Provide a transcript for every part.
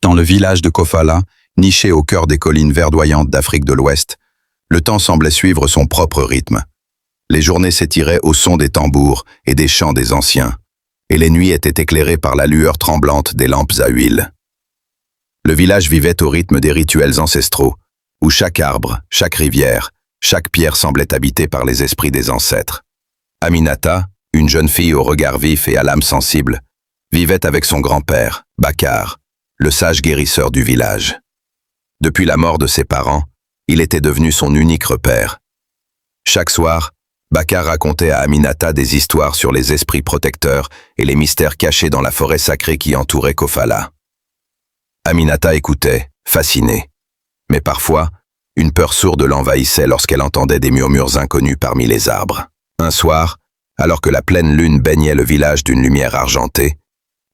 Dans le village de Kofala, niché au cœur des collines verdoyantes d'Afrique de l'Ouest, le temps semblait suivre son propre rythme. Les journées s'étiraient au son des tambours et des chants des anciens, et les nuits étaient éclairées par la lueur tremblante des lampes à huile. Le village vivait au rythme des rituels ancestraux, où chaque arbre, chaque rivière, chaque pierre semblait habitée par les esprits des ancêtres. Aminata, une jeune fille au regard vif et à l'âme sensible, vivait avec son grand-père, Bakar, le sage guérisseur du village. Depuis la mort de ses parents, il était devenu son unique repère. Chaque soir, Bakar racontait à Aminata des histoires sur les esprits protecteurs et les mystères cachés dans la forêt sacrée qui entourait Kofala. Aminata écoutait, fascinée. Mais parfois, une peur sourde l'envahissait lorsqu'elle entendait des murmures inconnus parmi les arbres. Un soir, alors que la pleine lune baignait le village d'une lumière argentée,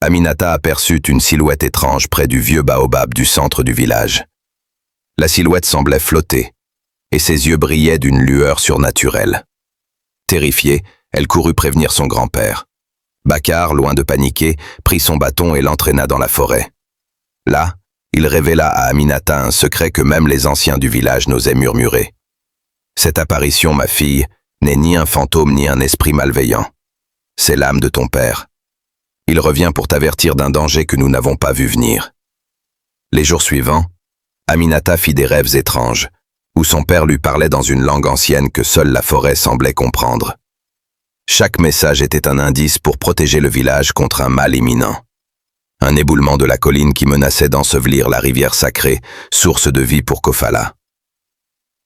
Aminata aperçut une silhouette étrange près du vieux baobab du centre du village. La silhouette semblait flotter, et ses yeux brillaient d'une lueur surnaturelle. Terrifiée, elle courut prévenir son grand-père. Bakar, loin de paniquer, prit son bâton et l'entraîna dans la forêt. Là, il révéla à Aminata un secret que même les anciens du village n'osaient murmurer. « Cette apparition, ma fille, n'est ni un fantôme ni un esprit malveillant. C'est l'âme de ton père. Il revient pour t'avertir d'un danger que nous n'avons pas vu venir. » Les jours suivants, Aminata fit des rêves étranges, où son père lui parlait dans une langue ancienne que seule la forêt semblait comprendre. Chaque message était un indice pour protéger le village contre un mal imminent. Un éboulement de la colline qui menaçait d'ensevelir la rivière sacrée, source de vie pour Kofala.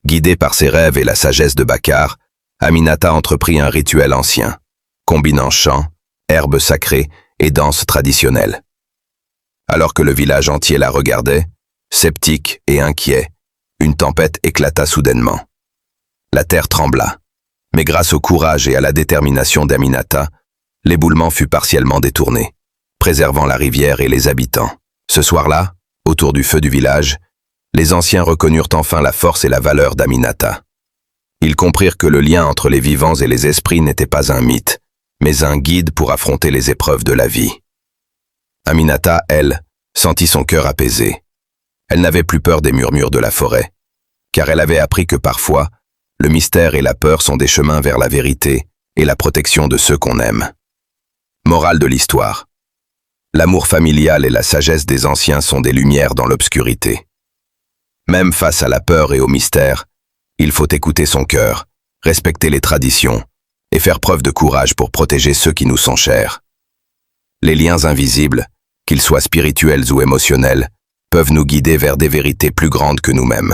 Guidée par ses rêves et la sagesse de Bakar, Aminata entreprit un rituel ancien, combinant chants, herbes sacrées et danses traditionnelles. Alors que le village entier la regardait, sceptique et inquiet, une tempête éclata soudainement. La terre trembla, mais grâce au courage et à la détermination d'Aminata, l'éboulement fut partiellement détourné, préservant la rivière et les habitants. Ce soir-là, autour du feu du village, les anciens reconnurent enfin la force et la valeur d'Aminata. Ils comprirent que le lien entre les vivants et les esprits n'était pas un mythe, mais un guide pour affronter les épreuves de la vie. Aminata, elle, sentit son cœur apaisé. Elle n'avait plus peur des murmures de la forêt, car elle avait appris que parfois, le mystère et la peur sont des chemins vers la vérité et la protection de ceux qu'on aime. Morale de l'histoire. L'amour familial et la sagesse des anciens sont des lumières dans l'obscurité. Même face à la peur et au mystère, il faut écouter son cœur, respecter les traditions et faire preuve de courage pour protéger ceux qui nous sont chers. Les liens invisibles, qu'ils soient spirituels ou émotionnels, peuvent nous guider vers des vérités plus grandes que nous-mêmes.